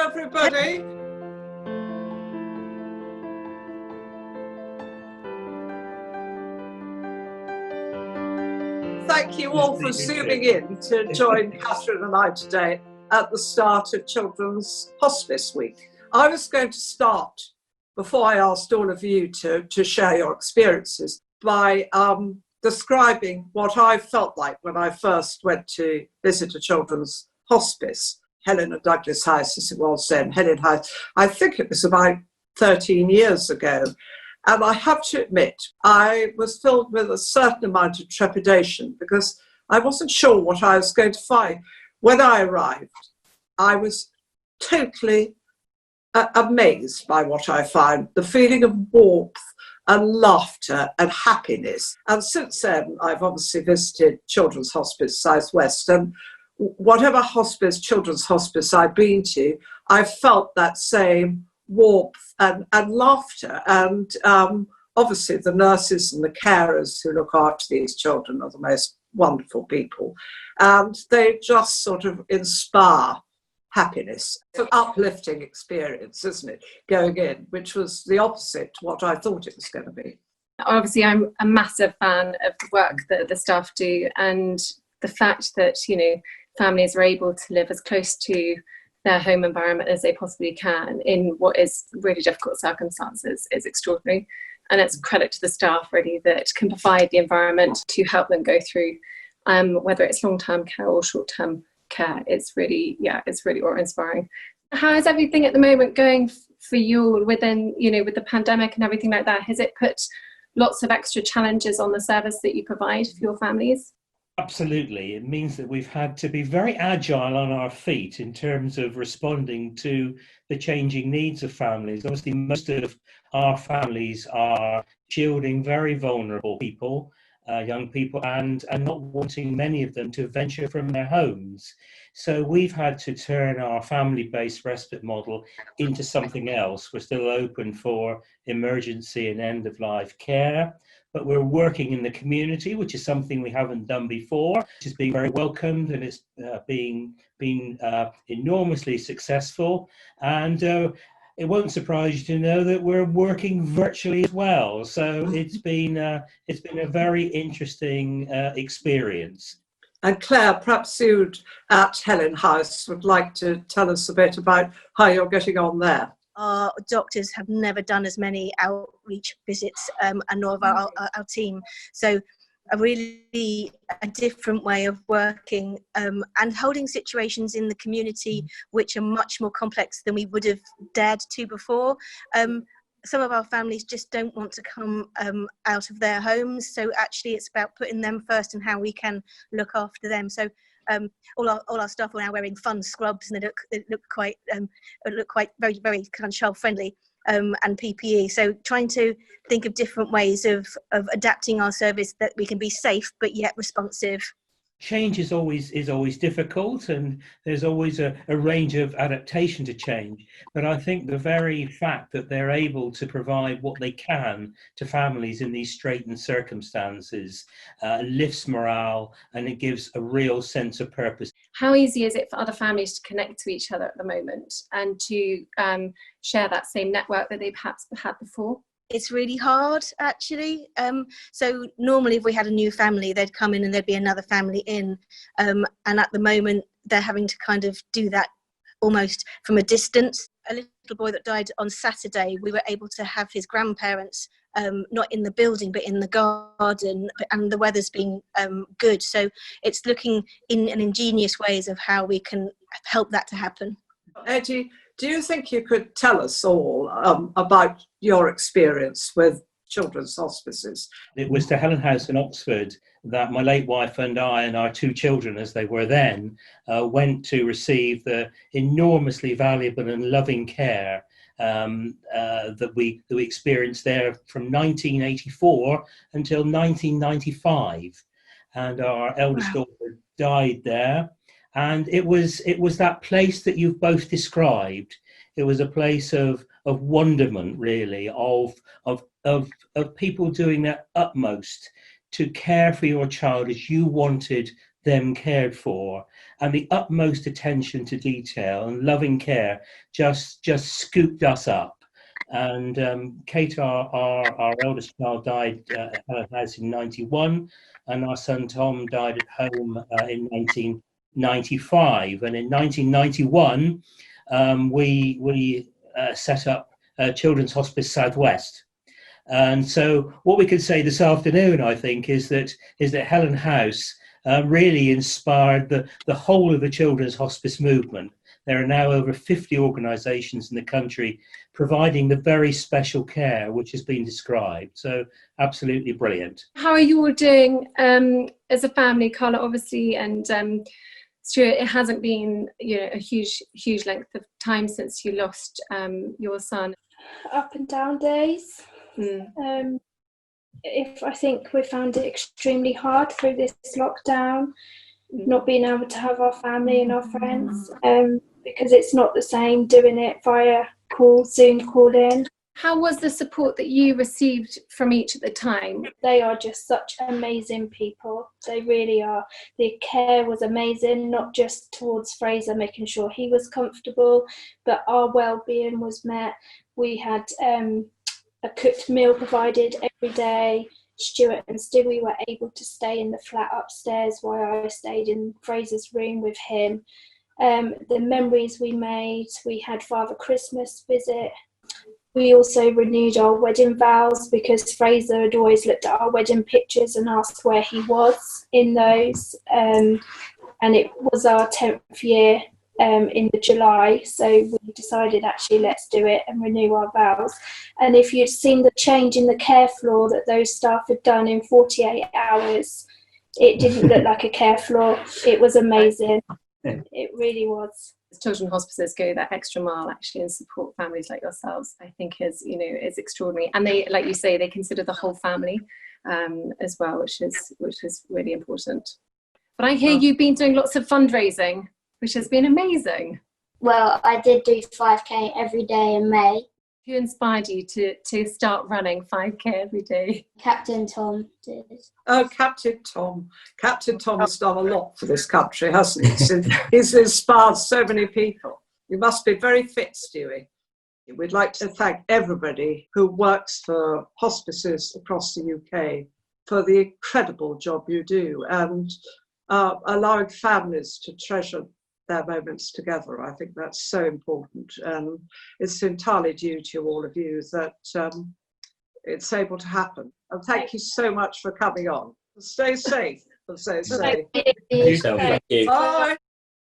everybody. Thank you all for zooming in to join Catherine and I today at the start of Children's Hospice Week. I was going to start, before I asked all of you to share your experiences, by describing what I felt like when I first went to visit a children's hospice. Helen and Douglas House, as it was then, Helen House. I think it was about 13 years ago. And I have to admit, I was filled with a certain amount of trepidation because I wasn't sure what I was going to find. When I arrived, I was totally amazed by what I found, the feeling of warmth and laughter and happiness. And since then, I've obviously visited Children's Hospice South West, and whatever hospice, children's hospice I've been to, I've felt that same warmth and laughter. And obviously the nurses and the carers who look after these children are the most wonderful people. And they just sort of inspire happiness. It's an uplifting experience, isn't it, going in, which was the opposite to what I thought it was going to be. Obviously, I'm a massive fan of the work that the staff do, and the fact that, families are able to live as close to their home environment as they possibly can in what is really difficult circumstances is extraordinary. And it's a credit to the staff really that can provide the environment to help them go through, whether it's long-term care or short-term care. It's really awe-inspiring. How is everything at the moment going for you within, with the pandemic and everything like that? Has it put lots of extra challenges on the service that you provide for your families? Absolutely. It means that we've had to be very agile on our feet in terms of responding to the changing needs of families. Obviously, most of our families are shielding very vulnerable people, young people, and not wanting many of them to venture from their homes. So we've had to turn our family-based respite model into something else. We're still open for emergency and end-of-life care, but we're working in the community, which is something we haven't done before, which is being very welcomed, and it's been enormously successful. And it won't surprise you to know that we're working virtually as well. So it's been a very interesting experience. And Clare, perhaps you at Helen House would like to tell us a bit about how you're getting on there. Our doctors have never done as many outreach visits, and nor of our team. So a different way of working and holding situations in the community which are much more complex than we would have dared to before. Some of our families just don't want to come out of their homes. So actually it's about putting them first and how we can look after them. So all our staff are now wearing fun scrubs, and they look quite very, very kind of child friendly, and PPE. So trying to think of different ways of adapting our service that we can be safe but yet responsive. Change is always difficult, and there's always a range of adaptation to change. But I think the very fact that they're able to provide what they can to families in these straitened circumstances lifts morale, and it gives a real sense of purpose. How easy is it for other families to connect to each other at the moment and to share that same network that they perhaps had before? It's really hard, actually. So normally if we had a new family, they'd come in and there'd be another family in. And at the moment, they're having to kind of do that almost from a distance. A little boy that died on Saturday, we were able to have his grandparents not in the building, but in the garden, and the weather's been good. So it's looking in ingenious ways of how we can help that to happen. Eddie, do you think you could tell us all about your experience with children's hospices? It was to Helen House in Oxford that my late wife and I and our two children, as they were then, went to receive the enormously valuable and loving care that we experienced there from 1984 until 1995. And our eldest daughter died there. And it was that place that you've both described. It was a place of wonderment, really, of people doing their utmost to care for your child as you wanted them cared for, and the utmost attention to detail and loving care just scooped us up. And Kate, our eldest child, died at Helen House in 91, and our son Tom died at home in 1995. And in 1991, we set up Children's Hospice Southwest. And so what we could say this afternoon, I think, is that Helen House really inspired the whole of the children's hospice movement. There are now over 50 organisations in the country providing the very special care which has been described. So absolutely brilliant. How are you all doing as a family, Carla, obviously, and Stuart? It hasn't been, a huge length of time since you lost your son. Up and down days. Mm. I think we found it extremely hard through this lockdown, not being able to have our family and our friends, because it's not the same doing it via Zoom call in. How was the support that you received from each at the time? They are just such amazing people. They really are. The care was amazing, not just towards Fraser, making sure he was comfortable, but our well-being was met. We had a cooked meal provided every day. Stuart and Stewie were able to stay in the flat upstairs while I stayed in Fraser's room with him. The memories we made, we had Father Christmas visit. We also renewed our wedding vows because Fraser had always looked at our wedding pictures and asked where he was in those. And it was our 10th year in July, so we decided actually let's do it and renew our vows. And if you'd seen the change in the care floor that those staff had done in 48 hours, it didn't look like a care floor. It was amazing. It really was. Children's hospices go that extra mile actually and support families like yourselves. I think is extraordinary, and they, like you say, they consider the whole family as well, which is really important. But I hear you've been doing lots of fundraising, which has been amazing. Well, I did do 5k every day in May. Who inspired you to start running 5k every day? Captain Tom did. Oh, Captain Tom. Captain Tom has done a lot for this country, hasn't he? He's inspired so many people. You must be very fit, Stewie. We'd like to thank everybody who works for hospices across the UK for the incredible job you do and allowing families to treasure their moments together. I think that's so important, and it's entirely due to all of you that it's able to happen. And thank you so much for coming on. Stay safe and stay safe. Thank you. Bye.